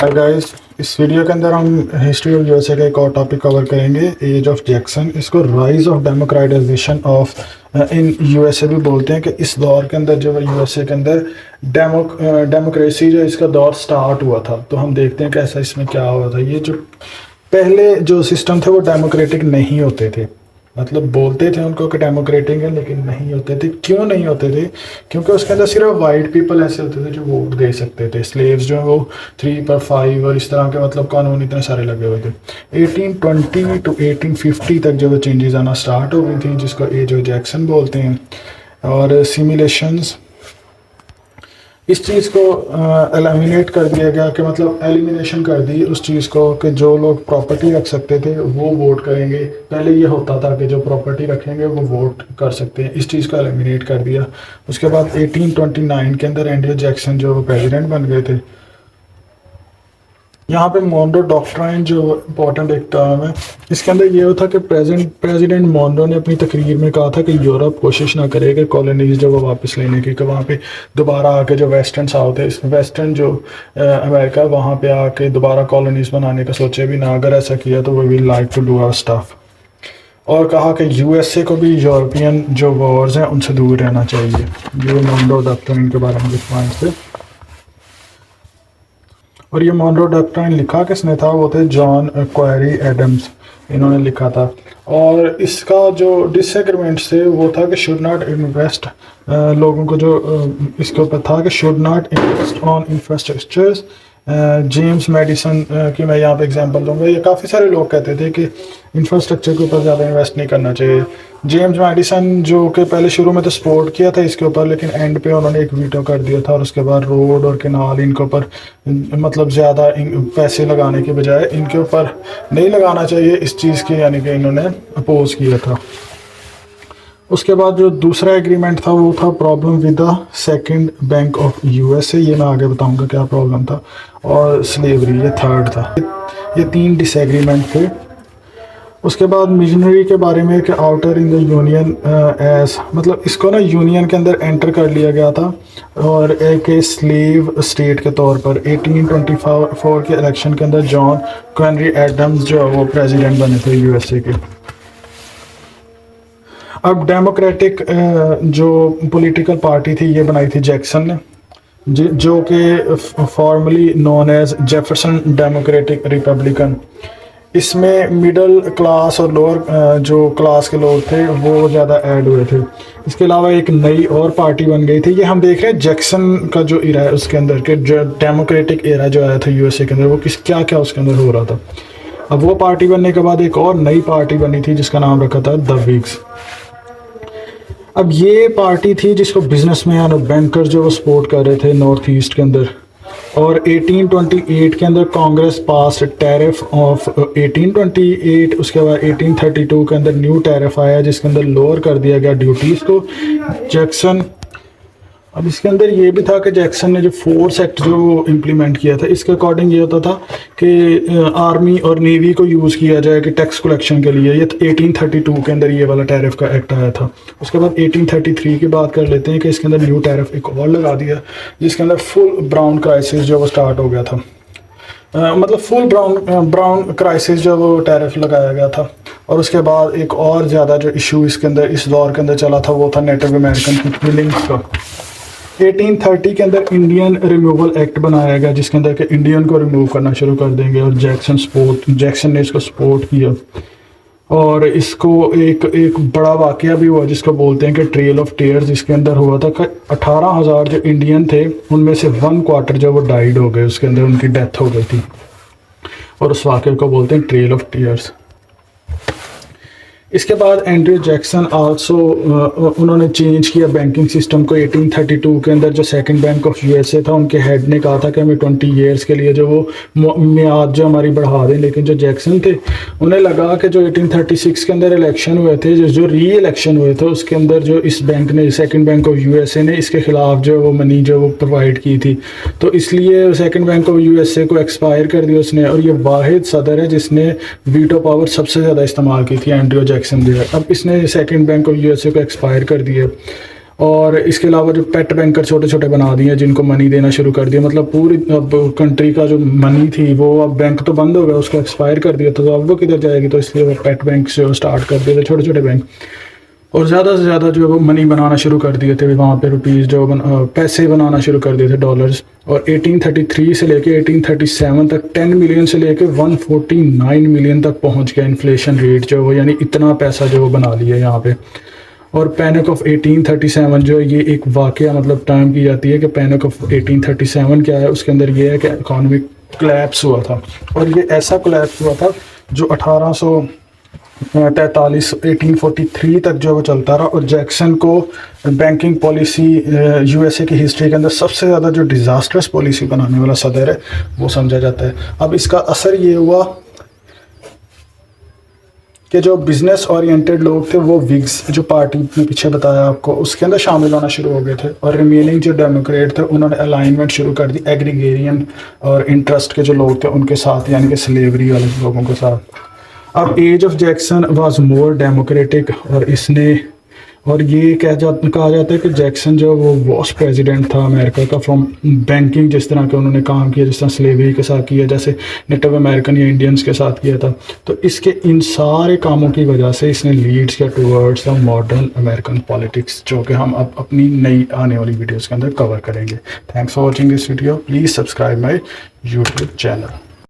Hi guys, इस video के अंदर हम हिस्ट्री ऑफ यूएसए का एक और टॉपिक कवर करेंगे, एज ऑफ जैक्सन। इसको rise of democratisation of in USA भी बोलते हैं कि इस दौर के अंदर जो यूएसए के अंदर डेमोक्रेसी जो इसका दौर स्टार्ट हुआ था। तो हम देखते हैं कैसा इसमें क्या हुआ था। ये जो पहले जो सिस्टम थे वो डेमोक्रेटिक नहीं होते थे, मतलब बोलते थे उनको कि डेमोक्रेटिक है लेकिन नहीं होते थे। क्यों नहीं होते थे? क्योंकि उसके अंदर सिर्फ वाइट पीपल ऐसे होते थे जो वोट दे सकते थे। स्लेव्स जो है वो 3 पर 5 और इस तरह के मतलब कानून इतने सारे लगे हुए थे। 1820 टू 1850 तक जो चेंजेस आना स्टार्ट हो गई थी, जिसको एज ऑफ जैक्सन बोलते हैं। और सिमुलेशंस इस चीज़ को एलिमिनेट कर दिया गया कि मतलब एलिमिनेशन कर दी उस चीज़ को कि जो लोग प्रॉपर्टी रख सकते थे वो वोट करेंगे। पहले ये होता था कि जो प्रॉपर्टी रखेंगे वो वोट कर सकते हैं। इस चीज़ को एलिमिनेट कर दिया। उसके बाद 1829 के अंदर एंड्रयू जैक्सन जो वो प्रेसिडेंट बन गए थे। यहाँ पे मोनरो डॉक्ट्राइन जो इम्पोर्टेंट एक टर्म है, इसके अंदर ये होता कि प्रेसिडेंट मोनरो ने अपनी तकरीर में कहा था कि यूरोप कोशिश ना करे कि कॉलोनीज जो वो वापस लेने की, कि वहाँ पे दोबारा आके जो वेस्टर्न साउथ है, वेस्टर्न जो अमेरिका, वहाँ पे आके दोबारा कॉलोनीज बनाने का सोचे भी ना। अगर ऐसा किया तो we will like to do our stuff. और कहा कि यूएसए को भी यूरोपियन जो वॉर्स हैं उनसे दूर रहना चाहिए। ये मोनरो डॉक्ट्राइन के बारे में लिखवाएं थे। और ये मोनरो डॉक्ट्राइन लिखा किसने था? वो थे जॉन क्वेरी एडम्स, इन्होंने लिखा था। और इसका जो डिसएग्रीमेंट्स थे वो था कि शुड नॉट इन्वेस्ट, लोगों को जो इसके ऊपर था कि should not invest on infrastructures. James Madison की मैं यहाँ पे एग्जांपल दूंगा। ये काफ़ी सारे लोग कहते थे कि इंफ्रास्ट्रक्चर के ऊपर ज़्यादा इन्वेस्ट नहीं करना चाहिए। जेम्स मैडिसन जो कि पहले शुरू में तो सपोर्ट किया था इसके ऊपर, लेकिन एंड पे उन्होंने एक वीटो कर दिया था। और उसके बाद रोड और केनाल इनके ऊपर मतलब ज़्यादा पैसे लगाने के बजाय इनके ऊपर नहीं लगाना चाहिए इस चीज़ के, यानी कि इन्होंने अपोज किया था। उसके बाद जो दूसरा एग्रीमेंट था वो था problem with the second bank of USA. ये मैं आगे बताऊंगा क्या प्रॉब्लम था। और स्लेवरी, ये थर्ड था। ये 3 डिसएग्रीमेंट थे। उसके बाद मिशनरी के बारे में कि outer in the union as, मतलब इसको ना यूनियन के अंदर एंटर कर लिया गया था और एक स्लेव स्टेट के तौर पर। 1824 के इलेक्शन के अंदर जॉन क्वेरी एडम्स जो वो प्रेसिडेंट बने थे यूएसए के। अब डेमोक्रेटिक जो पॉलिटिकल पार्टी थी ये बनाई थी जैक्सन ने, जो कि formally known as Jefferson Democratic Republican. इसमें मिडिल क्लास और लोअर जो क्लास के लोग थे वो ज़्यादा ऐड हुए थे। इसके अलावा एक नई और पार्टी बन गई थी। ये हम देख रहे हैं जैक्सन का जो एरा है उसके अंदर के जो डेमोक्रेटिक एरा जो आया था यूएसए के अंदर, वो क्या क्या उसके अंदर हो रहा था। अब वो पार्टी बनने के बाद एक और नई पार्टी बनी थी जिसका नाम रखा था द विग्स। अब ये पार्टी थी जिसको बिजनेसमैन और बैंकर जो वो सपोर्ट कर रहे थे नॉर्थ ईस्ट के अंदर। और 1828 के अंदर कांग्रेस पास टैरिफ ऑफ 1828। उसके बाद 1832 के अंदर न्यू टैरिफ आया जिसके अंदर लोअर कर दिया गया ड्यूटीज़ को। जैक्सन, अब इसके अंदर ये भी था कि जैक्सन ने जो फोर्स एक्ट जो इम्प्लीमेंट किया था, इसके अकॉर्डिंग ये होता था कि आर्मी और नेवी को यूज़ किया जाए कि टैक्स कलेक्शन के लिए। ये 1832 के अंदर ये वाला टैरिफ का एक्ट आया था। उसके बाद 1833 की बात कर लेते हैं कि इसके अंदर न्यू टैरिफ एक और लगा दिया जिसके अंदर फुल ब्राउन क्राइसिस जो वो स्टार्ट हो गया था। मतलब फुल ब्राउन क्राइसिस जो वो टैरिफ लगाया गया था। और उसके बाद एक और ज़्यादा जो इशू इसके अंदर इस दौर के अंदर चला था वो था नेटिव अमेरिकन की किलिंग्स का। 1830 के अंदर इंडियन रिमूवल एक्ट बनाया गया जिसके अंदर के इंडियन को रिमूव करना शुरू कर देंगे। और जैक्सन ने इसको सपोर्ट किया। और इसको एक बड़ा वाकया भी हुआ जिसको बोलते हैं कि ट्रेल ऑफ टीयर्स। इसके अंदर हुआ था कि 18,000 जो इंडियन थे उनमें से 1/4 जो वो डाइड हो गए, उसके अंदर उनकी डेथ हो गई थी। और उस वाकये को बोलते हैं ट्रेल ऑफ टीयर्स। इसके बाद एंड्रयू जैक्सन आल्सो उन्होंने चेंज किया बैंकिंग सिस्टम को। 1832 के अंदर जो सेकंड बैंक ऑफ यूएसए था उनके हेड ने कहा था कि हमें 20 ईयर्स के लिए जो वो मियाद जो हमारी बढ़ा दें। लेकिन जो जैक्सन थे उन्हें लगा कि जो 1836 के अंदर इलेक्शन हुए थे, जो री इलेक्शन हुए थे, उसके अंदर जो इस बैंक ने, सेकंड बैंक ऑफ यूएसए ने इसके खिलाफ जो वो मनी जो वो प्रोवाइड की थी, तो इसलिए सेकंड बैंक ऑफ यूएसए को एक्सपायर कर दिया उसने। और ये वाहिद सदर है जिसने वीटो पावर सबसे ज़्यादा इस्तेमाल की थी, एंड्रयू जैक्सन जो है। अब इसने सेकंड बैंक ऑफ यूएसए को एक्सपायर कर दिया। और इसके अलावा जो पेट बैंकर छोटे छोटे बना दिए जिनको मनी देना शुरू कर दिया, मतलब पूरी अब कंट्री का जो मनी थी वो अब बैंक तो बंद हो गया, उसको एक्सपायर कर दिया, तो अब वो किधर जाएगी, तो इसलिए वो पेट बैंक से स्टार्ट कर दिए थे छोटे छोटे बैंक, और ज़्यादा से ज़्यादा जो है वो मनी बनाना शुरू कर दिए थे वहाँ पे, रुपीज़ जो पैसे बनाना शुरू कर दिए थे, डॉलर्स। और 1833 से लेके 1837 तक 10 मिलियन से लेके 149 मिलियन तक पहुँच गया इन्फ्लेशन रेट जो वो, यानी इतना पैसा जो वो बना लिया यहाँ पे। और पैनिक ऑफ 1837 जो है ये एक वाक़या मतलब टाइम की जाती है कि पैनिक ऑफ 1837 क्या है, उसके अंदर ये है कि इकॉनमिक कोलैप्स हुआ था, और ये ऐसा कोलैप्स हुआ था जो 1843 तक जो वो चलता रहा। और जैक्सन को बैंकिंग पॉलिसी यूएसए की हिस्ट्री के अंदर सबसे ज़्यादा जो डिज़ास्टर्स पॉलिसी बनाने वाला सदर है वो समझा जाता है। अब इसका असर ये हुआ कि जो बिज़नेस ओरिएंटेड लोग थे वो विग्स जो पार्टी में पीछे बताया आपको उसके अंदर शामिल होना शुरू हो गए थे, और रिमेनिंग जो डेमोक्रेट थे उन्होंने अलाइनमेंट शुरू कर दी एग्रीगेरियन और इंटरेस्ट के जो लोग थे उनके साथ, यानी कि स्लेवरी वाले लोगों के साथ। अब age of Jackson was more democratic, और ये कहा जाता है कि जैक्सन जो वो वॉस प्रेसिडेंट था अमेरिका का फ्रॉम बैंकिंग, जिस तरह के उन्होंने काम किया, जिस तरह स्लेवरी के साथ किया, जैसे नेटिव अमेरिकन या इंडियंस के साथ किया था, तो इसके इन सारे कामों की वजह से इसने लीड्स किया towards the modern American politics, जो कि हम अब अपनी नई आने वाली वीडियोज़ के अंदर कवर करेंगे। Thanks for watching this video, please subscribe my YouTube channel.